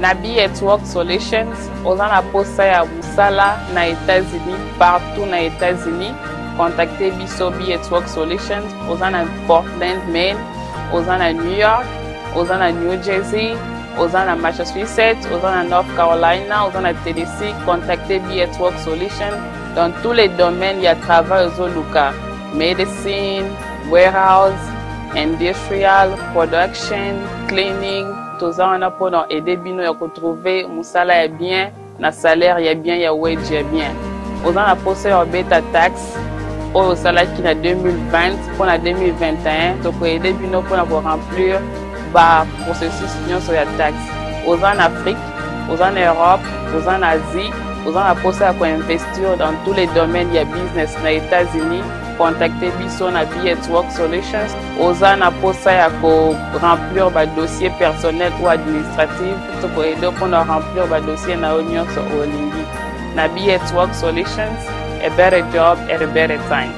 Nabi Network Solutions, ozana posa ya musala na États-Unis, partout na États-Unis. Contactez biso Bi Network Solutions, ozana Portland, Maine, ozana New York, ozana New Jersey, ozana Massachusetts, ozana North Carolina, ozana Tennessee. Contactez Bi Network Solutions dans tous les domaines. Il y a travail aux Luka, medicine, warehouse, industrial, production, cleaning. Tous on a pour aider bino ya retrouver musala ya bien, na salaire ya bien, ya wage ya bien. Ozana posé en beta tax au salaire qui na 2020 pour na 2021, donc aider bino pour remplir ba processus union sur la taxe. Ozana Afrique, ozana Europe, ozana Asie, ozana posé à investir dans tous les domaines ya business na États-Unis. Contactez biso na Bi Network Solutions. Ozana posa ya ko remplir ba dossier personnel ou administratif pour aider pour remplir ba dossier na union sur Olingi. Na Bi Network Solutions, a better job at a better time.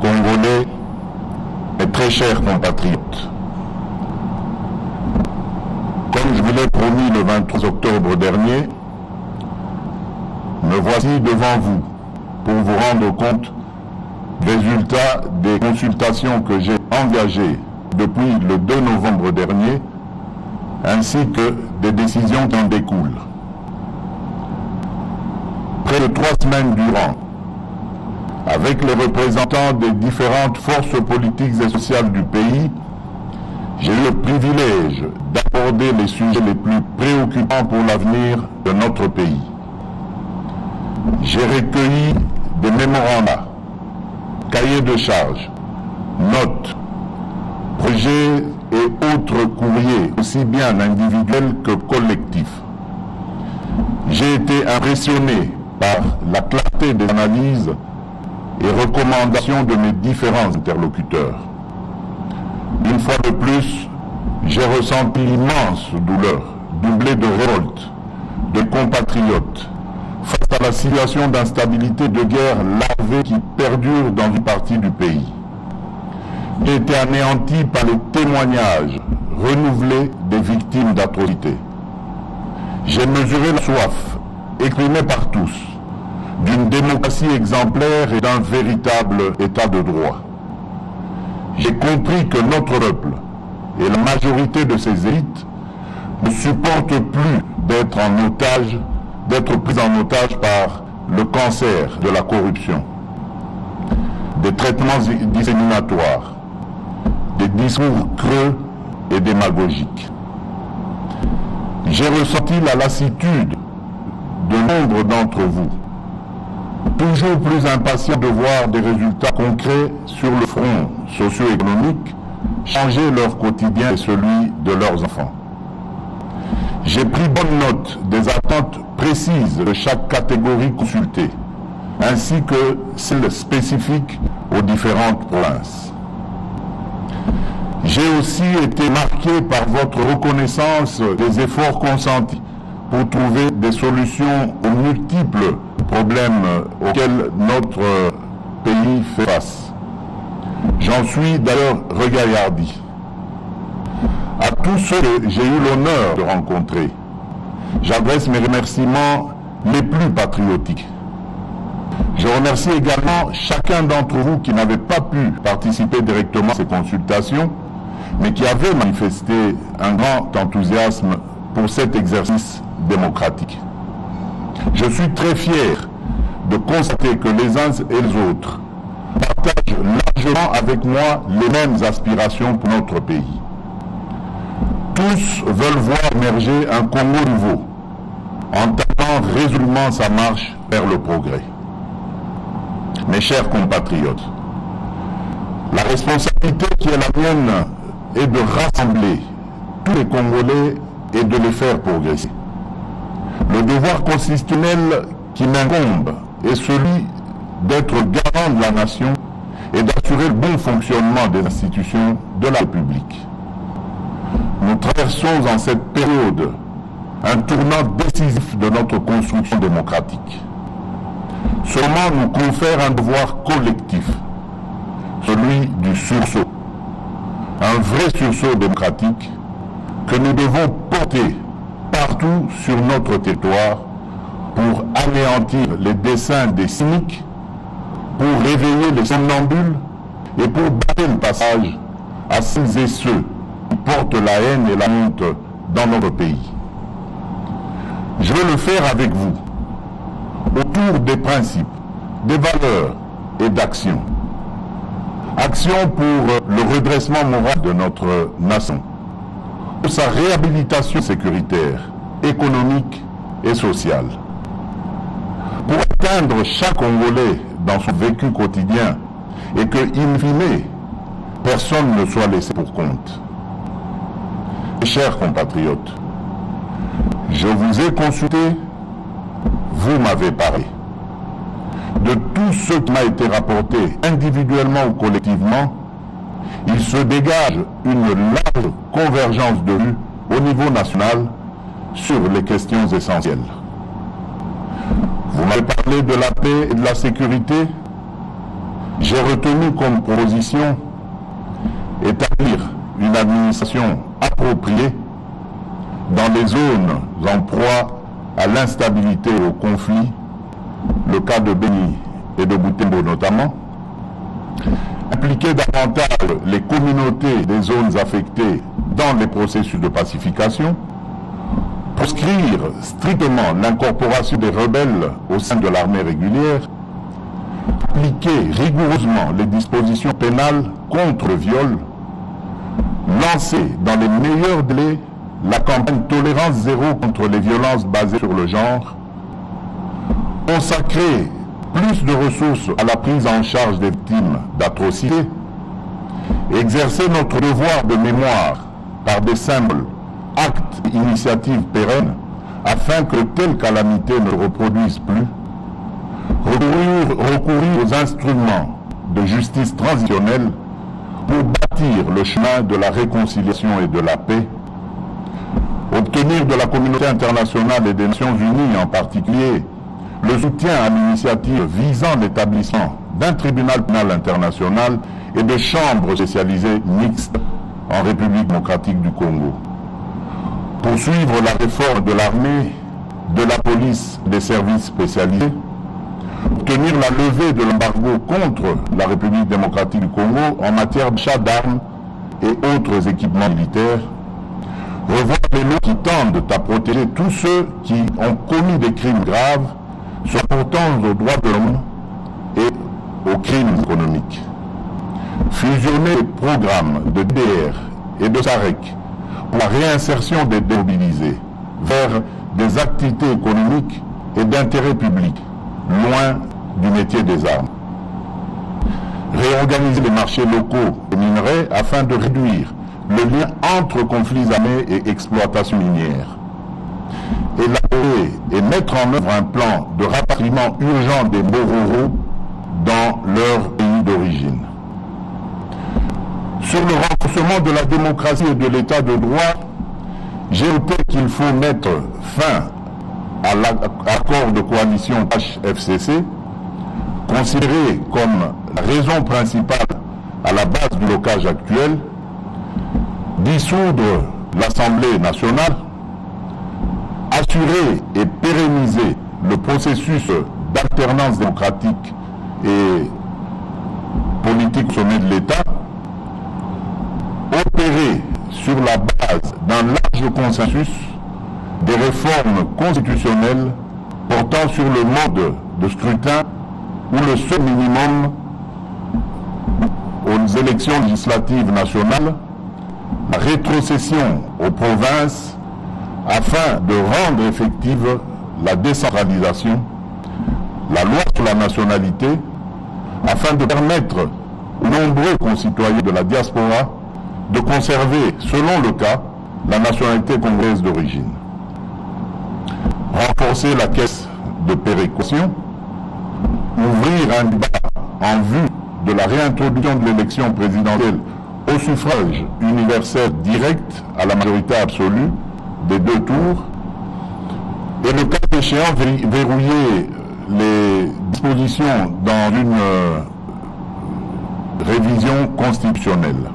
Congolais, mes très chers compatriotes, comme je vous l'ai promis le 23 octobre dernier, me voici devant vous pour vous rendre compte des résultats des consultations que j'ai engagées depuis le 2 novembre dernier, ainsi que des décisions qui en découlent. Près de 3 semaines durant, avec les représentants des différentes forces politiques et sociales du pays, j'ai eu le privilège d'aborder les sujets les plus préoccupants pour l'avenir de notre pays. J'ai recueilli des mémorandums, cahiers de charges, notes, projets et autres courriers, aussi bien individuels que collectifs. J'ai été impressionné par la clarté des analyses et recommandations de mes différents interlocuteurs. Une fois de plus, j'ai ressenti l'immense douleur, doublée de révolte, de compatriotes, face à la situation d'instabilité, de guerre larvée qui perdure dans une partie du pays. J'ai été anéanti par les témoignages renouvelés des victimes d'atrocités. J'ai mesuré la soif, exprimée par tous, d'une démocratie exemplaire et d'un véritable état de droit. J'ai compris que notre peuple et la majorité de ses élites ne supportent plus d'être pris en otage par le cancer de la corruption, des traitements discriminatoires, des discours creux et démagogiques. J'ai ressenti la lassitude de nombre d'entre vous, toujours plus impatients de voir des résultats concrets sur le front socio-économique changer leur quotidien et celui de leurs enfants. J'ai pris bonne note des attentes précises de chaque catégorie consultée, ainsi que celles spécifiques aux différentes provinces. J'ai aussi été marqué par votre reconnaissance des efforts consentis pour trouver des solutions aux multiples problèmes auxquels notre pays fait face. J'en suis d'ailleurs regaillardi. À tous ceux que j'ai eu l'honneur de rencontrer, j'adresse mes remerciements les plus patriotiques. Je remercie également chacun d'entre vous qui n'avait pas pu participer directement à ces consultations, mais qui avait manifesté un grand enthousiasme pour cet exercice démocratique. Je suis très fier de constater que les uns et les autres partagent largement avec moi les mêmes aspirations pour notre pays. Tous veulent voir émerger un Congo nouveau, entamant résolument sa marche vers le progrès. Mes chers compatriotes, la responsabilité qui est la mienne est de rassembler tous les Congolais et de les faire progresser. Le devoir constitutionnel qui m'incombe est celui d'être garant de la nation et d'assurer le bon fonctionnement des institutions de la République. Nous traversons en cette période un tournant décisif de notre construction démocratique. Ce moment nous confère un devoir collectif, celui du sursaut. Un vrai sursaut démocratique que nous devons porter partout sur notre territoire pour anéantir les desseins des cyniques, pour réveiller les somnambules et pour barrer le passage à celles et ceux qui portent la haine et la honte dans notre pays. Je veux le faire avec vous, autour des principes, des valeurs et d'actions. Action pour le redressement moral de notre nation, pour sa réhabilitation sécuritaire, économique et sociale. Pour atteindre chaque Congolais dans son vécu quotidien et que, in fine, personne ne soit laissé pour compte. Chers compatriotes, je vous ai consulté, vous m'avez parlé. De tout ce qui m'a été rapporté individuellement ou collectivement, il se dégage une large convergence de vues au niveau national sur les questions essentielles. Vous m'avez parlé de la paix et de la sécurité. J'ai retenu comme proposition établir une administration appropriée dans les zones en proie à l'instabilité et au conflit, le cas de Beni et de Butembo notamment, impliquer davantage les communautés des zones affectées dans les processus de pacification, proscrire strictement l'incorporation des rebelles au sein de l'armée régulière, appliquer rigoureusement les dispositions pénales contre le viol, lancer dans les meilleurs délais la campagne Tolérance Zéro contre les violences basées sur le genre, consacrer plus de ressources à la prise en charge des victimes d'atrocités, exercer notre devoir de mémoire par des symboles, actes et initiatives pérennes afin que telles calamités ne reproduisent plus, recourir aux instruments de justice transitionnelle pour bâtir le chemin de la réconciliation et de la paix, obtenir de la communauté internationale et des Nations Unies en particulier le soutien à l'initiative visant l'établissement d'un tribunal pénal international et de chambres spécialisées mixtes en République démocratique du Congo. Poursuivre la réforme de l'armée, de la police et des services spécialisés, obtenir la levée de l'embargo contre la République démocratique du Congo en matière d'achat d'armes et autres équipements militaires, revoir les lois qui tendent à protéger tous ceux qui ont commis des crimes graves, se rapportant aux droits de l'homme et aux crimes économiques. Fusionner les programmes de DDR et de SAREC pour la réinsertion des démobilisés vers des activités économiques et d'intérêt public, loin du métier des armes. Réorganiser les marchés locaux des minerais afin de réduire le lien entre conflits armés et exploitation minière. Élaborer et mettre en œuvre un plan de rapatriement urgent des Bororo dans leur pays d'origine. Sur le renforcement de la démocratie et de l'état de droit, j'ai noté qu'il faut mettre fin à l'accord de coalition HFCC, considéré comme la raison principale à la base du blocage actuel, dissoudre l'Assemblée nationale, assurer et pérenniser le processus d'alternance démocratique et politique au sommet de l'État, opérer sur la base d'un large consensus des réformes constitutionnelles portant sur le mode de scrutin ou le seuil minimum aux élections législatives nationales, la rétrocession aux provinces afin de rendre effective la décentralisation, la loi sur la nationalité, afin de permettre aux nombreux concitoyens de la diaspora de conserver, selon le cas, la nationalité congolaise d'origine. Renforcer la caisse de péréquation, ouvrir un débat en vue de la réintroduction de l'élection présidentielle au suffrage universel direct à la majorité absolue des 2 tours, et le cas échéant verrouiller les dispositions dans une révision constitutionnelle.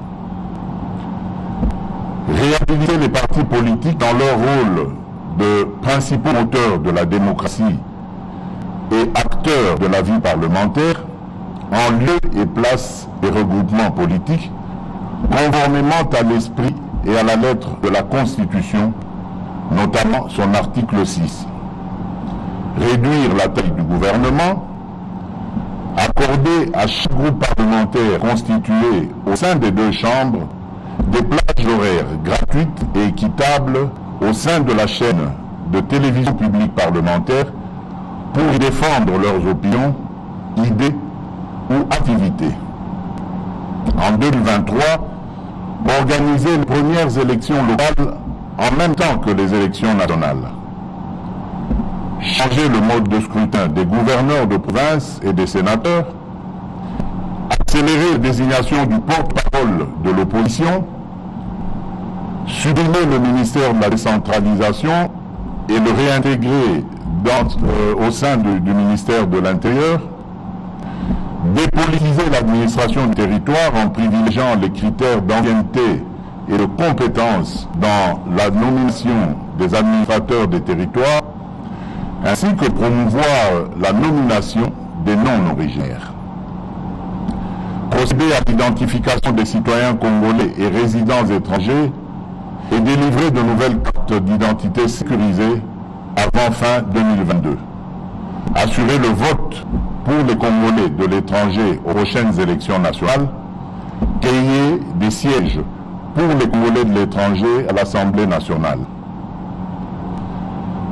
Réhabiliter les partis politiques dans leur rôle de principaux moteurs de la démocratie et acteurs de la vie parlementaire, en lieu et place des regroupements politiques, conformément à l'esprit et à la lettre de la Constitution, notamment son article 6. Réduire la taille du gouvernement, accorder à chaque groupe parlementaire constitué au sein des 2 chambres des plages horaires gratuites et équitables au sein de la chaîne de télévision publique parlementaire pour y défendre leurs opinions, idées ou activités. En 2023, organiser les premières élections locales en même temps que les élections nationales. Changer le mode de scrutin des gouverneurs de province et des sénateurs. Accélérer la désignation du porte-parole de l'opposition. Supprimer le ministère de la décentralisation et le réintégrer au sein du ministère de l'Intérieur. Dépolitiser l'administration du territoire en privilégiant les critères d'ancienneté et de compétence dans la nomination des administrateurs des territoires, ainsi que promouvoir la nomination des non-originaires. Procéder à l'identification des citoyens congolais et résidents étrangers et délivrer de nouvelles cartes d'identité sécurisées avant fin 2022. Assurer le vote pour les Congolais de l'étranger aux prochaines élections nationales, créer des sièges pour les Congolais de l'étranger à l'Assemblée nationale.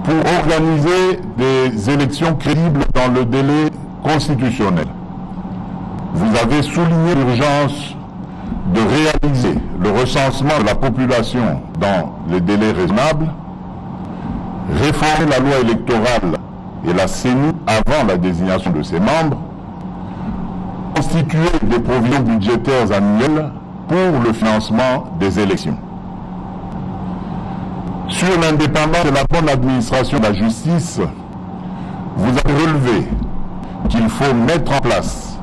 Pour organiser des élections crédibles dans le délai constitutionnel, vous avez souligné l'urgence de réaliser le recensement de la population dans les délais raisonnables, réformer la loi électorale et la CENI avant la désignation de ses membres, constituer des provisions budgétaires annuelles pour le financement des élections. Sur l'indépendance et la bonne administration de la justice, vous avez relevé qu'il faut mettre en place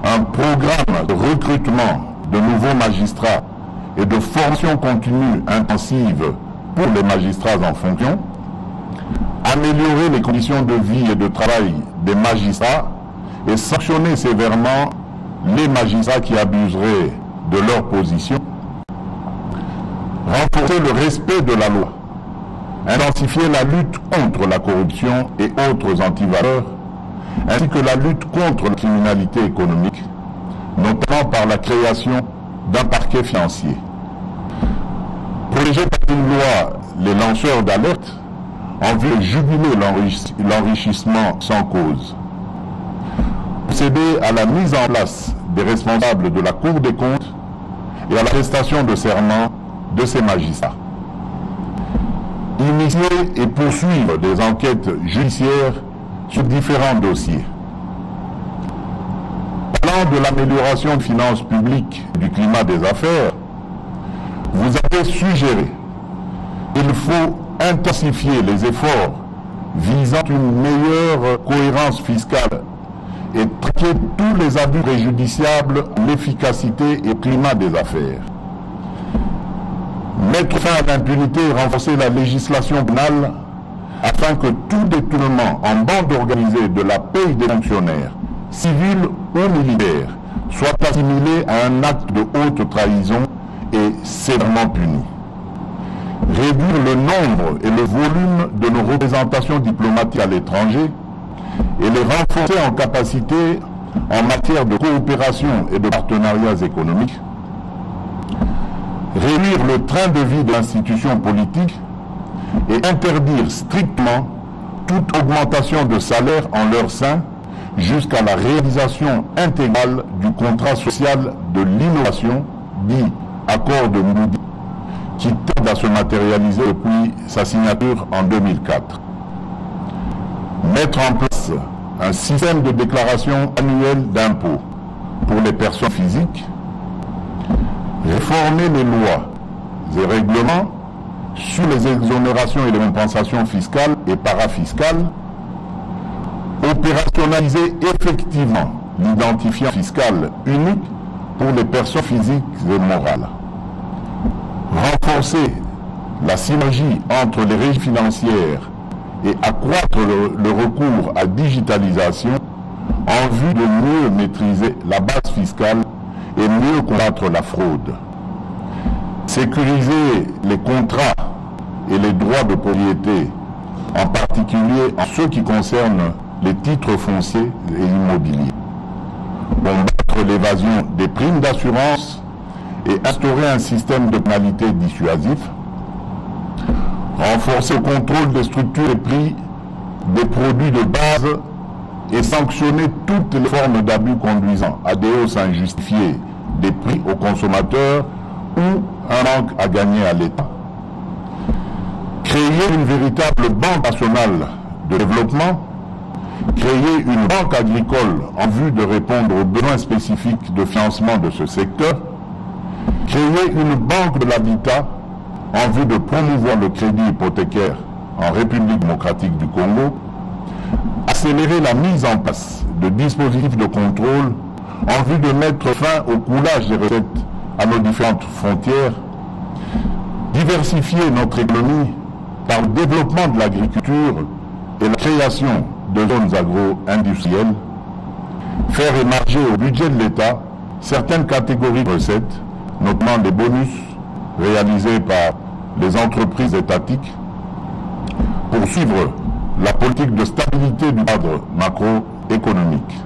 un programme de recrutement de nouveaux magistrats et de formation continue intensive pour les magistrats en fonction, améliorer les conditions de vie et de travail des magistrats et sanctionner sévèrement les magistrats qui abuseraient de leur position, renforcer le respect de la loi, intensifier la lutte contre la corruption et autres antivaleurs, ainsi que la lutte contre la criminalité économique, notamment par la création d'un parquet financier. Protéger par une loi les lanceurs d'alerte en vue de juguler l'enrichissement sans cause. Procéder à la mise en place des responsables de la Cour des comptes et à la prestation de serment de ces magistrats. Initier et poursuivre des enquêtes judiciaires sur différents dossiers. plan de l'amélioration des finances publiques et du climat des affaires, vous avez suggéré qu'il faut intensifier les efforts visant une meilleure cohérence fiscale et traquer tous les abus préjudiciables à l'efficacité et au climat des affaires. Mettre fin à l'impunité et renforcer la législation pénale afin que tout détournement en bande organisée de la paye des fonctionnaires, civils ou militaires, soit assimilé à un acte de haute trahison et sévèrement puni. Réduire le nombre et le volume de nos représentations diplomatiques à l'étranger et les renforcer en capacité en matière de coopération et de partenariats économiques. Réduire le train de vie de l'institution politique et interdire strictement toute augmentation de salaire en leur sein jusqu'à la réalisation intégrale du contrat social de l'innovation, dit accord de Moody, qui tarde à se matérialiser depuis sa signature en 2004. Mettre en place un système de déclaration annuelle d'impôts pour les personnes physiques, réformer les lois et règlements sur les exonérations et les compensations fiscales et parafiscales, opérationnaliser effectivement l'identifiant fiscal unique pour les personnes physiques et morales, renforcer la synergie entre les régies financières et accroître le recours à digitalisation en vue de mieux maîtriser la base fiscale et mieux combattre la fraude. Sécuriser les contrats et les droits de propriété, en particulier en ce qui concerne les titres fonciers et immobiliers. Combattre l'évasion des primes d'assurance et instaurer un système de pénalité dissuasif. Renforcer le contrôle des structures et prix des produits de base et sanctionner toutes les formes d'abus conduisant à des hausses injustifiées des prix aux consommateurs ou un manque à gagner à l'État. Créer une véritable banque nationale de développement, créer une banque agricole en vue de répondre aux besoins spécifiques de financement de ce secteur, créer une banque de l'habitat en vue de promouvoir le crédit hypothécaire en République démocratique du Congo, accélérer la mise en place de dispositifs de contrôle en vue de mettre fin au coulage des recettes à nos différentes frontières, diversifier notre économie par le développement de l'agriculture et la création de zones agro-industrielles, faire émerger au budget de l'État certaines catégories de recettes, notamment les bonus réalisés par les entreprises étatiques, poursuivre la politique de stabilité du cadre macroéconomique.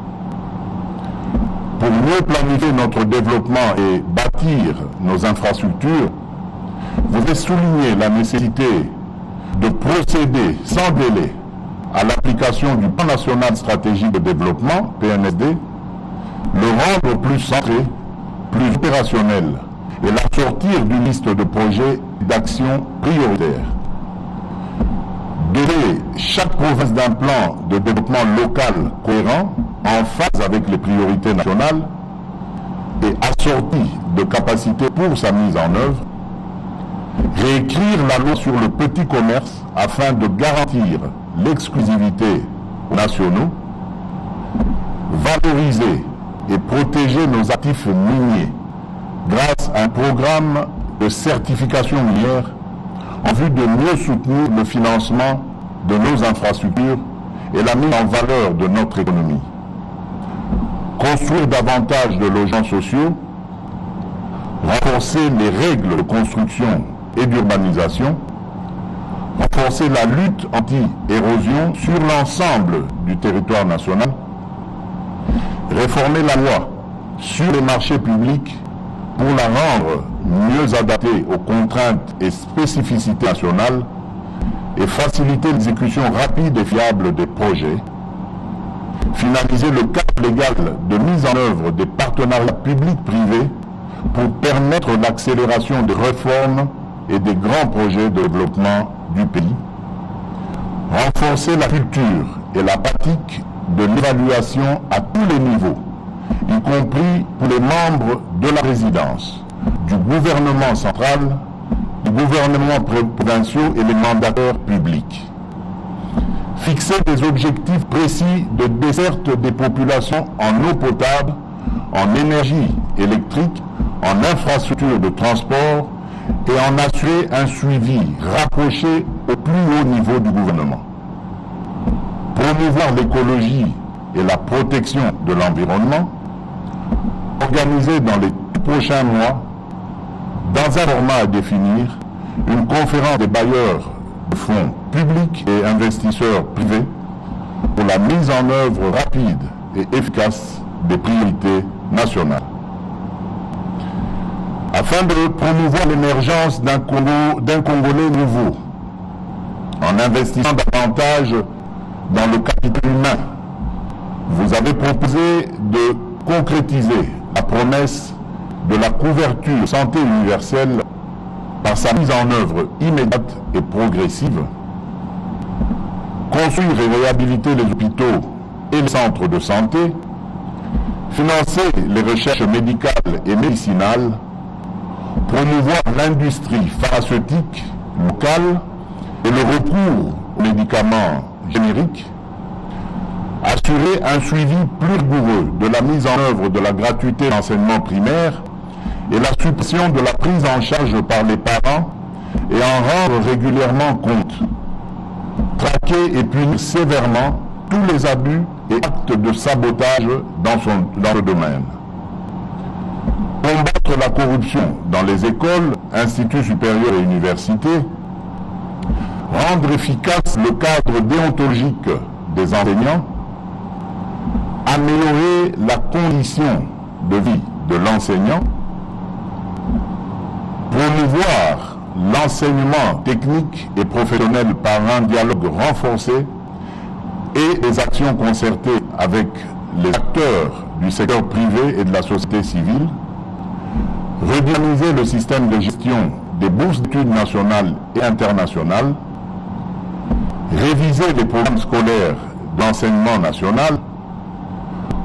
Pour mieux planifier notre développement et bâtir nos infrastructures, vous avez souligné la nécessité de procéder sans délai à l'application du Plan national stratégique de développement, PNSD, le rendre plus centré, plus opérationnel et la sortir d'une liste de projets et d'actions prioritaires. Donner chaque province d'un plan de développement local cohérent en phase avec les priorités nationales et assorti de capacités pour sa mise en œuvre. Réécrire la loi sur le petit commerce afin de garantir l'exclusivité nationaux, valoriser et protéger nos actifs miniers grâce à un programme de certification minière en vue de mieux soutenir le financement de nos infrastructures et la mise en valeur de notre économie. Construire davantage de logements sociaux, renforcer les règles de construction et d'urbanisation, renforcer la lutte anti-érosion sur l'ensemble du territoire national, réformer la loi sur les marchés publics pour la rendre mieux adaptée aux contraintes et spécificités nationales et faciliter l'exécution rapide et fiable des projets, finaliser le cadre légal de mise en œuvre des partenariats publics-privés pour permettre l'accélération des réformes et des grands projets de développement du pays, renforcer la culture et la pratique de l'évaluation à tous les niveaux y compris pour les membres de la présidence, du gouvernement central, du gouvernement provinciaux et les mandataires publics. Fixer des objectifs précis de desserte des populations en eau potable, en énergie électrique, en infrastructures de transport et en assurer un suivi rapproché au plus haut niveau du gouvernement. Promouvoir l'écologie et la protection de l'environnement, organiser dans les prochains mois, dans un format à définir, une conférence des bailleurs de fonds publics et investisseurs privés pour la mise en œuvre rapide et efficace des priorités nationales. Afin de promouvoir l'émergence d'un Congolais nouveau, en investissant davantage dans le capital humain, vous avez proposé de concrétiser la promesse de la couverture santé universelle par sa mise en œuvre immédiate et progressive, construire et réhabiliter les hôpitaux et les centres de santé, financer les recherches médicales et médicinales, promouvoir l'industrie pharmaceutique locale et le recours aux médicaments génériques, assurer un suivi plus rigoureux de la mise en œuvre de la gratuité d'enseignement primaire et la suppression de la prise en charge par les parents et en rendre régulièrement compte, traquer et punir sévèrement tous les abus et actes de sabotage dans le domaine. Combattre la corruption dans les écoles, instituts supérieurs et universités, rendre efficace le cadre déontologique des enseignants, améliorer la condition de vie de l'enseignant, promouvoir l'enseignement technique et professionnel par un dialogue renforcé et des actions concertées avec les acteurs du secteur privé et de la société civile, redynamiser le système de gestion des bourses d'études nationales et internationales, réviser les programmes scolaires d'enseignement national,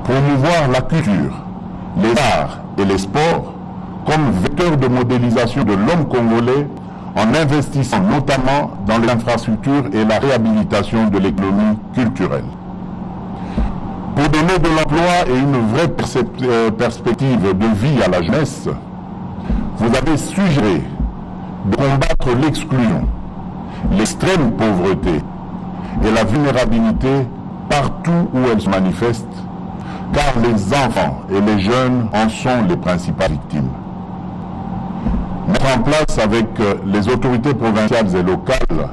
promouvoir la culture, les arts et les sports comme vecteurs de modélisation de l'homme congolais en investissant notamment dans les infrastructures et la réhabilitation de l'économie culturelle. Pour donner de l'emploi et une vraie perspective de vie à la jeunesse, vous avez suggéré de combattre l'exclusion, l'extrême pauvreté et la vulnérabilité partout où elles se manifestent, car les enfants et les jeunes en sont les principales victimes. Mettre en place avec les autorités provinciales et locales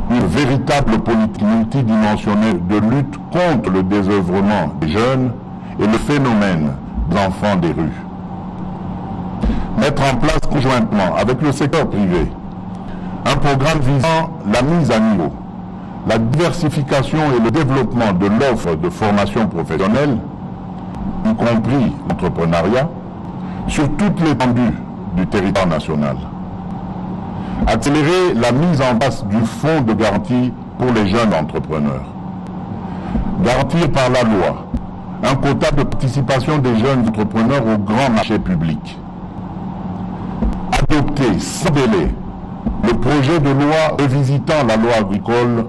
une véritable politique multidimensionnelle de lutte contre le désœuvrement des jeunes et le phénomène des enfants des rues. Mettre en place conjointement avec le secteur privé un programme visant la mise à niveau, la diversification et le développement de l'offre de formation professionnelle, y compris l'entrepreneuriat, sur toute l'étendue du territoire national. Accélérer la mise en place du fonds de garantie pour les jeunes entrepreneurs. Garantir par la loi un quota de participation des jeunes entrepreneurs au grand marché public. Adopter sans délai le projet de loi revisitant la loi agricole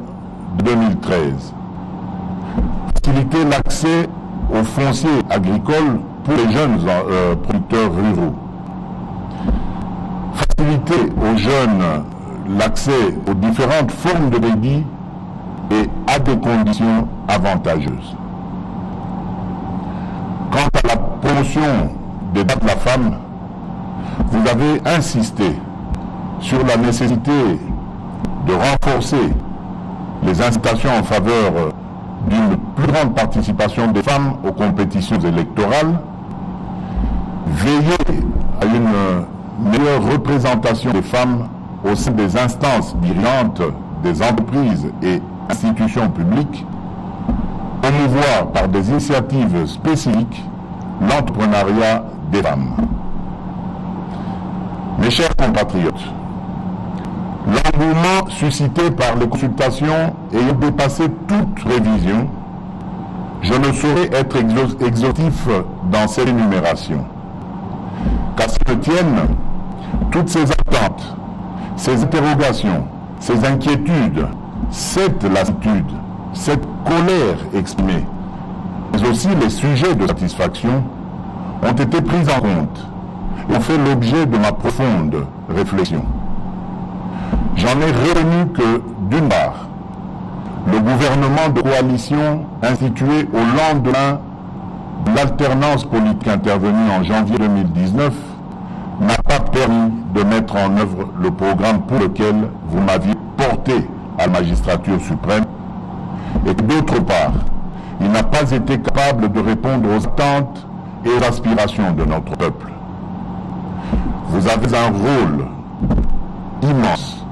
de 2013. Faciliter l'accès aux fonciers agricoles pour les jeunes producteurs ruraux. Faciliter aux jeunes l'accès aux différentes formes de crédit et à des conditions avantageuses. Quant à la promotion des droits de la femme, vous avez insisté sur la nécessité de renforcer les incitations en faveur d'une plus grande participation des femmes aux compétitions électorales, veiller à une meilleure représentation des femmes au sein des instances dirigeantes des entreprises et institutions publiques, promouvoir par des initiatives spécifiques l'entrepreneuriat des femmes. Mes chers compatriotes, l'engouement suscité par les consultations ayant dépassé toute révision, Je ne saurais être exhaustif dans cette énumération, car si me tiennent toutes ces attentes, ces interrogations, ces inquiétudes, cette lassitude, cette colère exprimée, mais aussi les sujets de satisfaction ont été pris en compte et ont fait l'objet de ma profonde réflexion. J'en ai retenu que, d'une part, le gouvernement de coalition institué au lendemain de l'alternance politique intervenue en janvier 2019 n'a pas permis de mettre en œuvre le programme pour lequel vous m'aviez porté à la magistrature suprême, et que d'autre part, il n'a pas été capable de répondre aux attentes et aux aspirations de notre peuple. Vous avez un rôle immense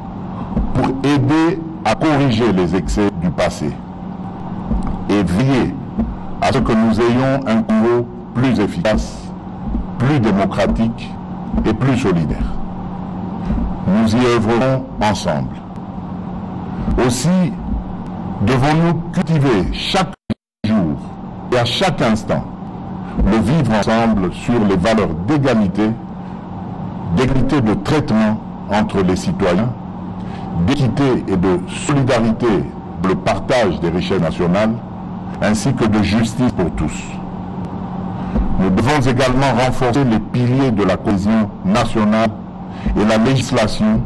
pour aider à corriger les excès du passé et veiller à ce que nous ayons un Congo plus efficace, plus démocratique et plus solidaire. Nous y œuvrerons ensemble. Aussi, devons-nous cultiver chaque jour et à chaque instant le vivre ensemble sur les valeurs d'égalité de traitement entre les citoyens, d'équité et de solidarité pour le partage des richesses nationales, ainsi que de justice pour tous. Nous devons également renforcer les piliers de la cohésion nationale et la législation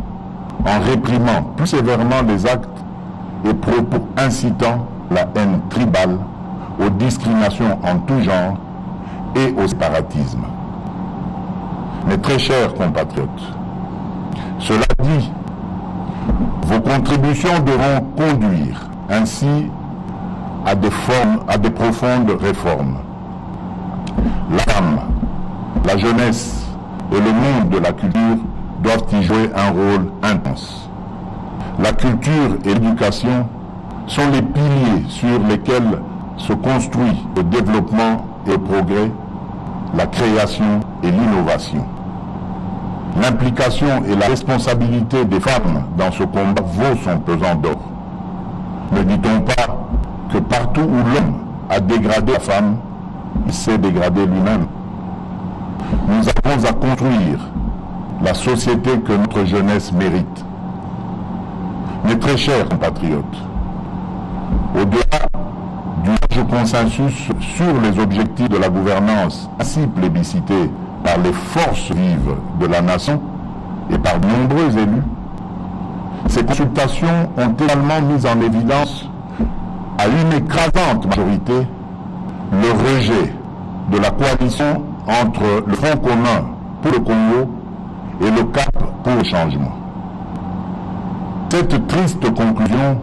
en réprimant plus sévèrement les actes et propos incitant la haine tribale, aux discriminations en tout genre et au séparatisme. Mes très chers compatriotes, cela dit, vos contributions devront conduire ainsi à des profondes réformes. L'âme, la jeunesse et le monde de la culture doivent y jouer un rôle intense. La culture et l'éducation sont les piliers sur lesquels se construit le développement et le progrès, la création et l'innovation. L'implication et la responsabilité des femmes dans ce combat vaut son pesant d'or. Ne dit-on pas que partout où l'homme a dégradé la femme, il s'est dégradé lui-même? Nous avons à construire la société que notre jeunesse mérite. Mes très chers compatriotes, au-delà du large consensus sur les objectifs de la gouvernance ainsi plébiscité par les forces vives de la nation et par de nombreux élus, ces consultations ont également mis en évidence à une écrasante majorité le rejet de la coalition entre le Front commun pour le Congo et le Cap pour le changement. Cette triste conclusion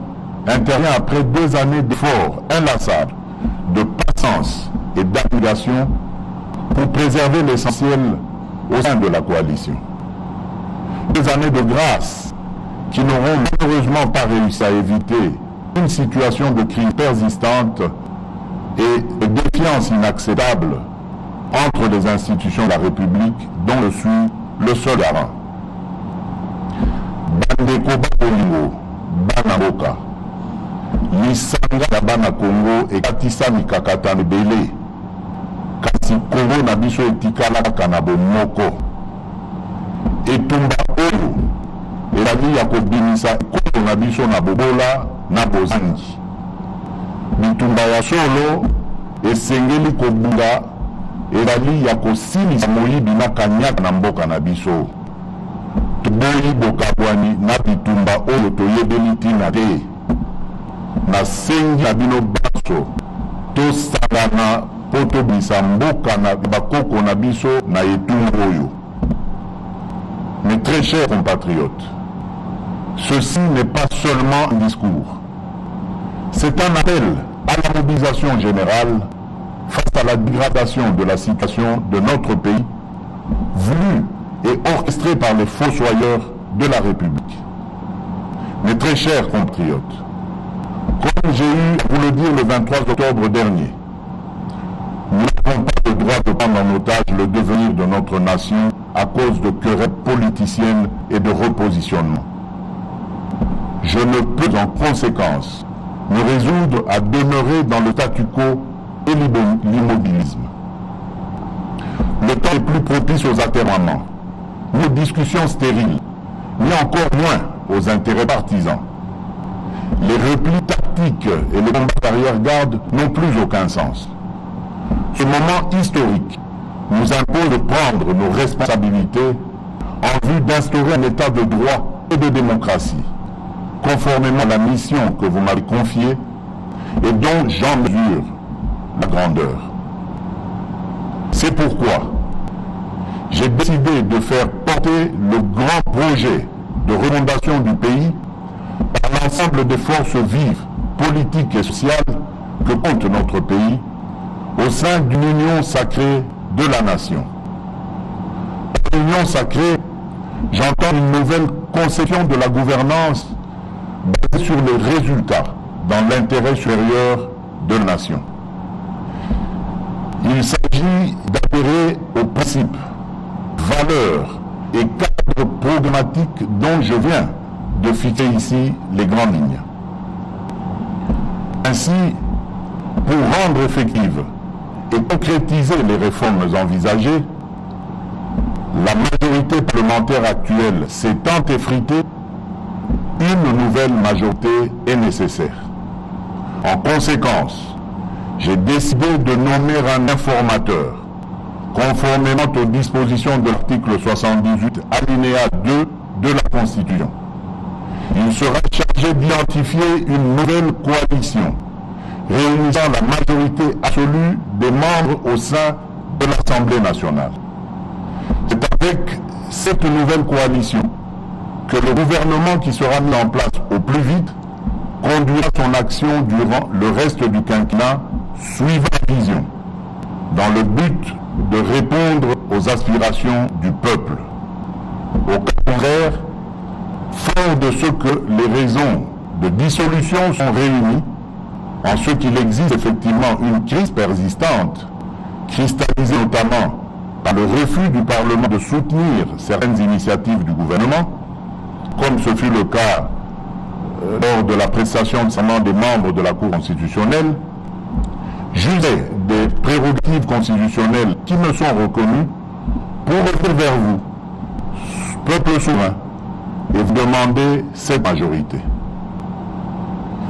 intervient après 2 années d'efforts inlassables, de patience et d'abnégation pour préserver l'essentiel au sein de la coalition. 2 années de grâce qui n'auront malheureusement pas réussi à éviter une situation de crise persistante et de défiance inacceptable entre les institutions de la République dont je suis le seul garant. Bandeko Bakolingo, Banaboka, Lisanga na Bana Congo ekatisa mikakatano ebele, kasi Congo na biso etikala kaka na bomoko. Etumba oyo ezali ya kobimisa ekolo na biso na bobola na bozangi. Bitumba ya solo esengeli kobunga ezali ya kosilisa moyibi na kanyaka na mboka na biso. Toboyi bokabwani na bitumba oyo toyebeli ntina te. Nasengi na bino baso tosangana po tobimisa mboka na bakoko na biso na etumbu oyo. Mes très chers compatriotes, ceci n'est pas seulement un discours. C'est un appel à la mobilisation générale face à la dégradation de la situation de notre pays, voulue et orchestrée par les fossoyeurs de la République. Mes très chers compatriotes, comme j'ai eu à vous le dire le 23 octobre dernier, nous n'avons pas le droit de prendre en otage le devenir de notre nation à cause de querelles politiciennes et de repositionnement. Je ne peux en conséquence me résoudre à demeurer dans le statu quo et l'immobilisme. Le temps est plus propice aux atermoiements, ni aux discussions stériles, ni encore moins aux intérêts partisans. Les replis tactiques et les combats d'arrière-garde n'ont plus aucun sens. Ce moment historique nous impose de prendre nos responsabilités en vue d'instaurer un état de droit et de démocratie, conformément à la mission que vous m'avez confiée et dont j'en mesure la grandeur. C'est pourquoi j'ai décidé de faire porter le grand projet de refondation du pays par l'ensemble des forces vives, politiques et sociales que compte notre pays au sein d'une union sacrée de la nation. Par union sacrée, j'entends une nouvelle conception de la gouvernance basée sur les résultats dans l'intérêt supérieur de la nation. Il s'agit d'adhérer aux principes, valeurs et cadres programmatiques dont je viens de fixer ici les grandes lignes. Ainsi, pour rendre effective et concrétiser les réformes envisagées, la majorité parlementaire actuelle s'étant effritée, une nouvelle majorité est nécessaire. En conséquence, j'ai décidé de nommer un informateur, conformément aux dispositions de l'article 78, alinéa 2 de la Constitution. Il sera chargé d'identifier une nouvelle coalition, réunissant la majorité absolue des membres au sein de l'Assemblée nationale. C'est avec cette nouvelle coalition que le gouvernement qui sera mis en place au plus vite conduira son action durant le reste du quinquennat suivant la vision, dans le but de répondre aux aspirations du peuple. Au contraire, fort de ce que les raisons de dissolution sont réunies, en ce qu'il existe effectivement une crise persistante, cristallisée notamment par le refus du Parlement de soutenir certaines initiatives du gouvernement, comme ce fut le cas lors de la prestation de serment des membres de la Cour constitutionnelle, juger des prérogatives constitutionnelles qui me sont reconnues pour revenir vers vous, peuple souverain, et vous demander cette majorité.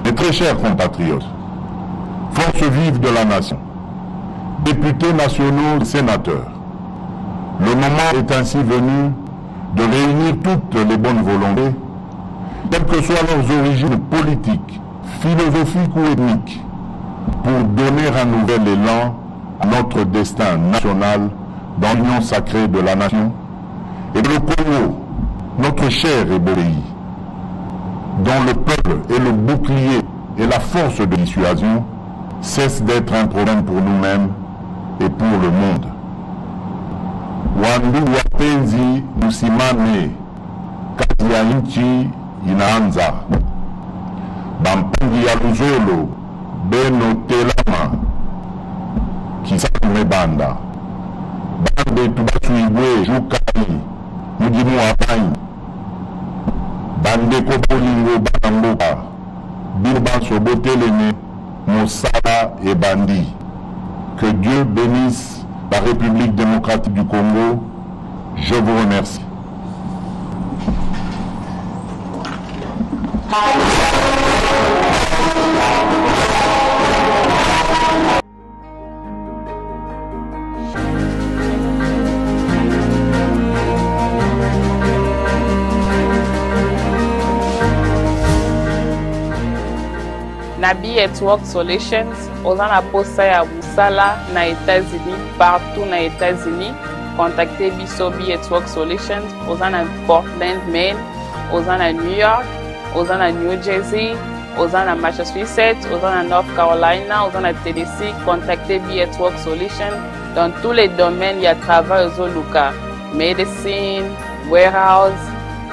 Mes très chers compatriotes, forces vives de la nation, députés nationaux et sénateurs, le moment est ainsi venu de réunir toutes les bonnes volontés, quelles que soient leurs origines politiques, philosophiques ou ethniques, pour donner un nouvel élan à notre destin national dans l'union sacrée de la nation et le Congo, notre cher et beau pays, dont le peuple est le bouclier et la force de dissuasion, cesse d'être un problème pour nous-mêmes et pour le monde. Wandu wapenzi musimame, kazi ya nchi inaanza. Bampangi ya Luzolo, Beno Telama, Kisakume Banda, Bande Tubasuigwe, Jukari, Mujimu Apai, Bande Kopolingo Banamboka, Bilban Sobotelene, Moussala et Bandi. Que Dieu bénisse la République démocratique du Congo. Je vous remercie. Nabi Network Solutions, oza na posa ya Musala na États-Unis, partout na États-Unis. Contactez biso Bi Network Solutions, oza na Portland, Maine, oza na New York, oza na New Jersey, oza na Massachusetts, oza na North Carolina, oza na Tennessee. Contactez Bi Network Solutions dans tous les domaines. Il y a travail ozoluka, medicine, warehouse,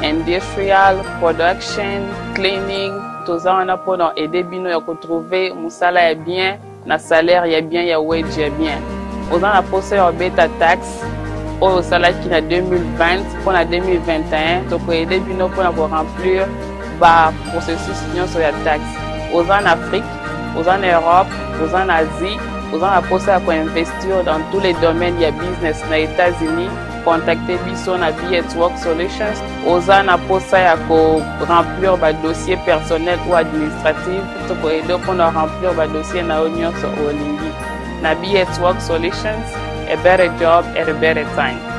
industrial, production, cleaning. Toza wana pour aider bino ya retrouver musala ya bien, na salaire ya bien, ya wage ya bien. Oza na posa ya beta tax au salaire qui na 2020 pour na 2021, donc aider bino pour remplir ba processus nyonso ya tax. Oza en Afrique, oza en Europe, oza en Asie, oza na posa ya investir dans tous les domaines ya business na États-Unis, contactez biso na B@Work Solutions. Oza na posa ya remplir ba dossier personnel ou administratif to ko aider pour remplir ba dossier na nyonso olingi. Na B@Work Solutions, a better job at a better time.